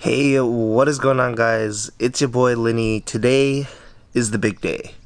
Hey, what is going on, guys? It's your boy Lenny. Today is the big day.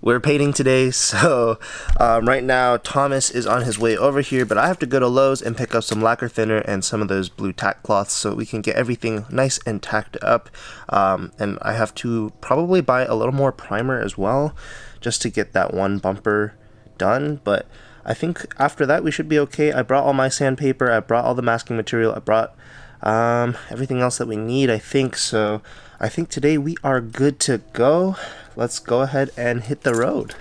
We're painting today, so right now Thomas is on his way over here, but I have to go to Lowe's and pick up some lacquer thinner and some of those blue tack cloths so we can get everything nice and tacked up. And I have to probably buy a little more primer as well, just to get that one bumper done, but I think after that we should be okay. I brought all my sandpaper, I brought all the masking material, I brought everything else that we need, I think. So I think today we are good to go. Let's go ahead and hit the road.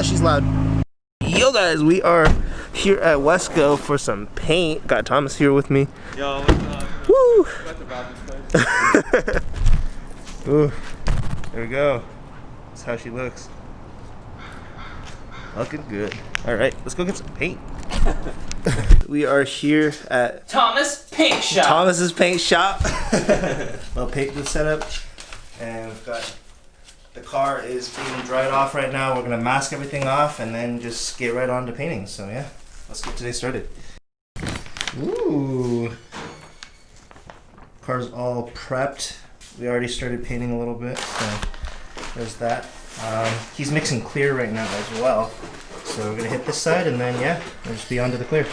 She's loud. Yo guys, we are here at Wesco for some paint. Got Thomas here with me. Yo, what's up? Woo! Got to rob this place. Ooh, there we go. That's how she looks. Looking good. Alright, let's go get some paint. We are here at Thomas Paint Shop. Thomas's paint shop. Well, paint was set up, and we've got the car is being dried off right now. We're gonna mask everything off and then just get right on to painting. So yeah, let's get today started. Ooh, car's all prepped. We already started painting a little bit, so there's that. He's mixing clear right now as well. So we're gonna hit this side and then yeah, we'll just be on to the clear.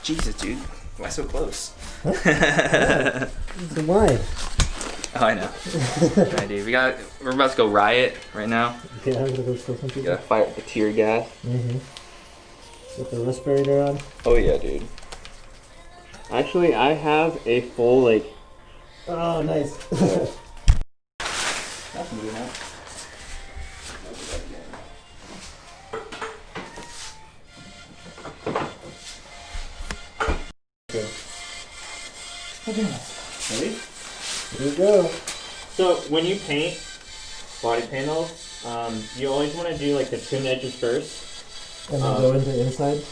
Jesus, dude, why so close? It's wide. Oh, I know. Alright, dude. We're about to go riot right now. Yeah, I'm gonna go kill some people. Gotta fire up the tear gas. With the respirator on. Oh yeah, dude. Actually, I have a full like. Oh, nice. That's moving out. Okay. Ready? Here we go. So when you paint body panels, you always want to do like the trim edges first. And then go into inside.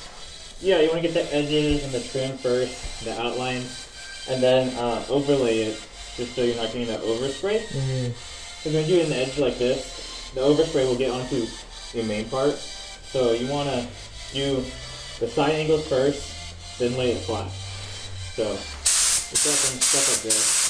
Yeah, you want to get the edges and the trim first, the outlines, and then overlay it, just so you're not getting that overspray. Because when you do it in the edge like this, the overspray will get onto your main part. So you want to do the side angles first, then lay it flat. So stuff like this.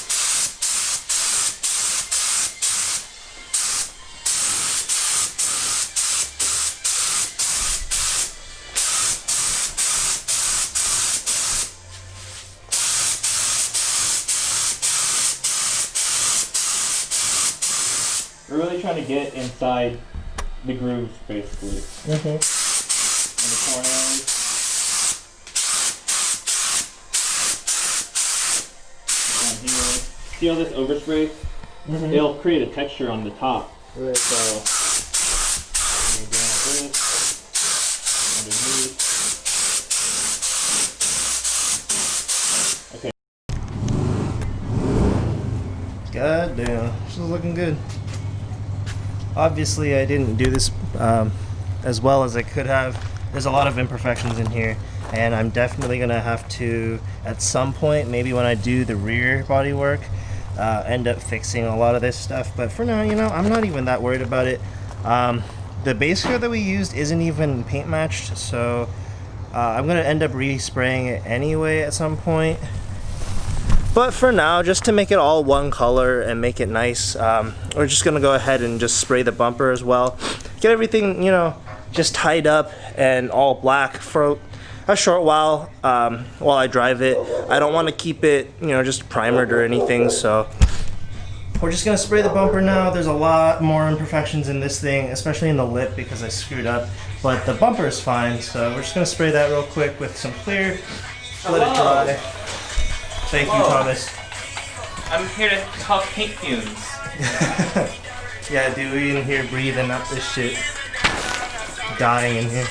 We're really trying to get inside the grooves, basically. In the corners. Down here. See all this overspray? It'll create a texture on the top. Right. So, you go like this, underneath. Okay. God damn, she's looking good. Obviously, I didn't do this as well as I could have. There's a lot of imperfections in here, and I'm definitely gonna have to, at some point, maybe when I do the rear body work, end up fixing a lot of this stuff. But for now, you know, I'm not even that worried about it. The base coat that we used isn't even paint matched, so I'm gonna end up respraying it anyway at some point. But for now, just to make it all one color and make it nice, we're just gonna go ahead and just spray the bumper as well. Get everything, you know, just tied up and all black for a short while I drive it. I don't want to keep it, you know, just primered or anything, so we're just gonna spray the bumper now. There's a lot more imperfections in this thing, especially in the lip because I screwed up, but the bumper is fine, so we're just gonna spray that real quick with some clear, let it dry. Thank you, Thomas. I'm here to huff paint fumes. Yeah, dude, we in here breathing up this shit. Dying in here.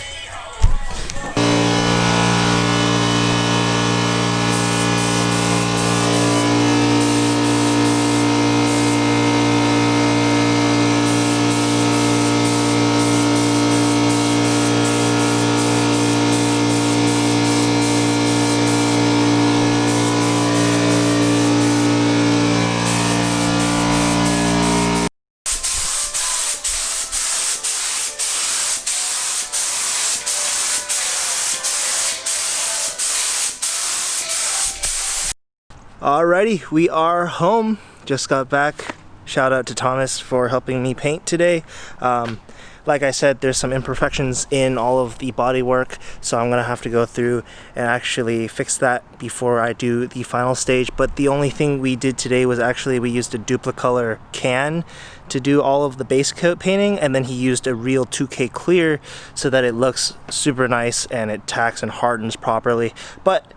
Alrighty, we are home. Just got back. Shout out to Thomas for helping me paint today. Like I said, there's some imperfections in all of the bodywork, so I'm gonna have to go through and actually fix that before I do the final stage. But the only thing we did today was actually we used a Duplicolor can to do all of the base coat painting, and then he used a real 2K clear so that it looks super nice and it tacks and hardens properly. But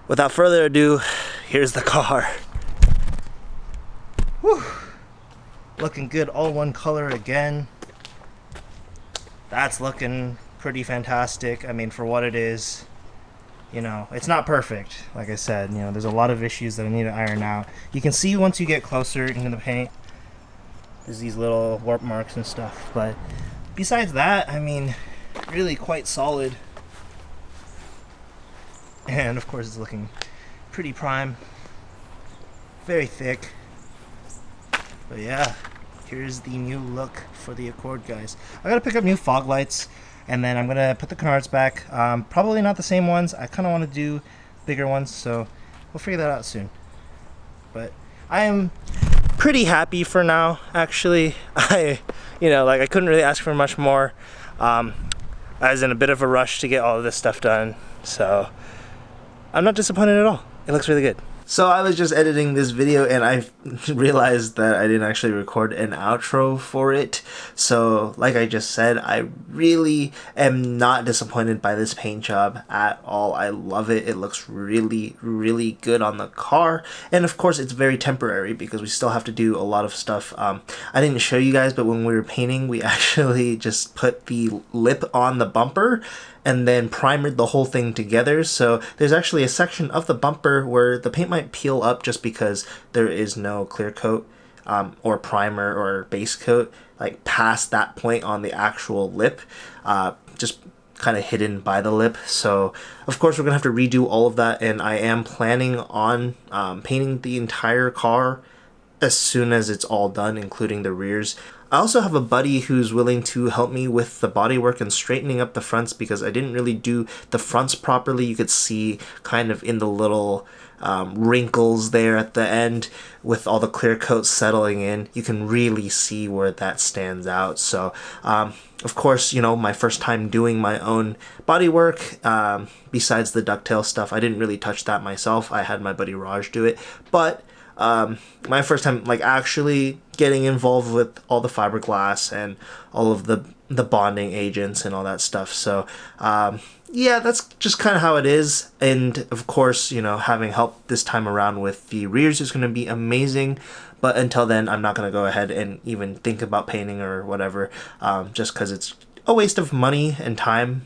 without further ado, here's the car. Whew. Looking good, all one color again. That's looking pretty fantastic. I mean, for what it is, you know, it's not perfect. Like I said, you know, there's a lot of issues that I need to iron out. You can see once you get closer into the paint, there's these little warp marks and stuff. But besides that, I mean, really quite solid. And of course, it's looking pretty prime, very thick. But yeah, here's the new look for the Accord, guys. I gotta pick up new fog lights, and then I'm gonna put the canards back. Probably not the same ones. I kind of want to do bigger ones, so we'll figure that out soon. But I am pretty happy for now, actually. I couldn't really ask for much more. I was in a bit of a rush to get all of this stuff done, so I'm not disappointed at all. It looks really good. So I was just editing this video and I realized that I didn't actually record an outro for it. So like I just said, I really am not disappointed by this paint job at all. I love it. It looks really, really good on the car. And of course it's very temporary because we still have to do a lot of stuff. I didn't show you guys, but when we were painting, we actually just put the lip on the bumper and then primered the whole thing together. So there's actually a section of the bumper where the paint might peel up just because there is no clear coat or primer or base coat like past that point on the actual lip, just kind of hidden by the lip. So of course we're gonna have to redo all of that, and I am planning on painting the entire car as soon as it's all done, including the rears. I also have a buddy who's willing to help me with the bodywork and straightening up the fronts because I didn't really do the fronts properly. You could see kind of in the little wrinkles there at the end with all the clear coat settling in. You can really see where that stands out. So of course, you know, my first time doing my own bodywork, besides the ducktail stuff, I didn't really touch that myself. I had my buddy Raj do it, but my first time like actually getting involved with all the fiberglass and all of the bonding agents and all that stuff. So yeah, that's just kind of how it is. And of course, you know, having help this time around with the rears is going to be amazing. But until then, I'm not going to go ahead and even think about painting or whatever, just because it's a waste of money and time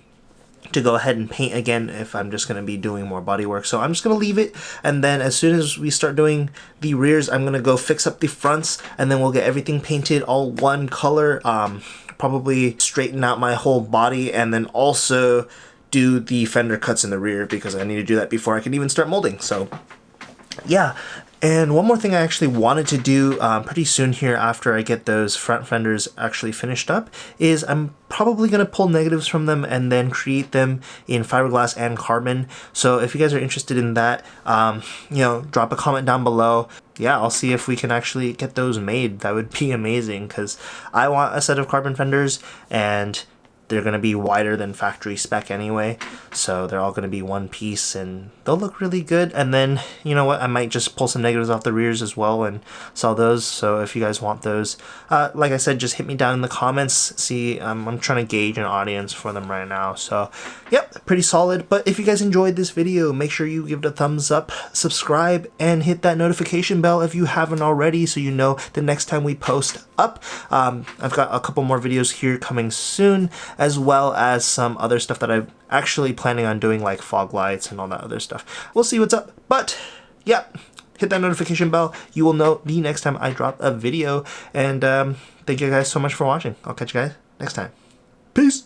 to go ahead and paint again if I'm just going to be doing more bodywork. So I'm just going to leave it, and then as soon as we start doing the rears, I'm going to go fix up the fronts, and then we'll get everything painted all one color, probably straighten out my whole body, and then also do the fender cuts in the rear because I need to do that before I can even start molding. So yeah. And one more thing I actually wanted to do pretty soon here after I get those front fenders actually finished up is I'm probably going to pull negatives from them and then create them in fiberglass and carbon. So if you guys are interested in that, you know, drop a comment down below. Yeah, I'll see if we can actually get those made. That would be amazing because I want a set of carbon fenders, and they're going to be wider than factory spec anyway, so they're all going to be one piece and they'll look really good. And then, you know what, I might just pull some negatives off the rears as well and sell those. So if you guys want those, like I said, just hit me down in the comments. See, I'm trying to gauge an audience for them right now. So yep, pretty solid. But if you guys enjoyed this video, make sure you give it a thumbs up, subscribe, and hit that notification bell if you haven't already, so you know the next time we post up. I've got a couple more videos here coming soon, as well as some other stuff that I'm actually planning on doing, like fog lights and all that other stuff. We'll see what's up. But yeah, hit that notification bell. You will know the next time I drop a video. And thank you guys so much for watching. I'll catch you guys next time. Peace.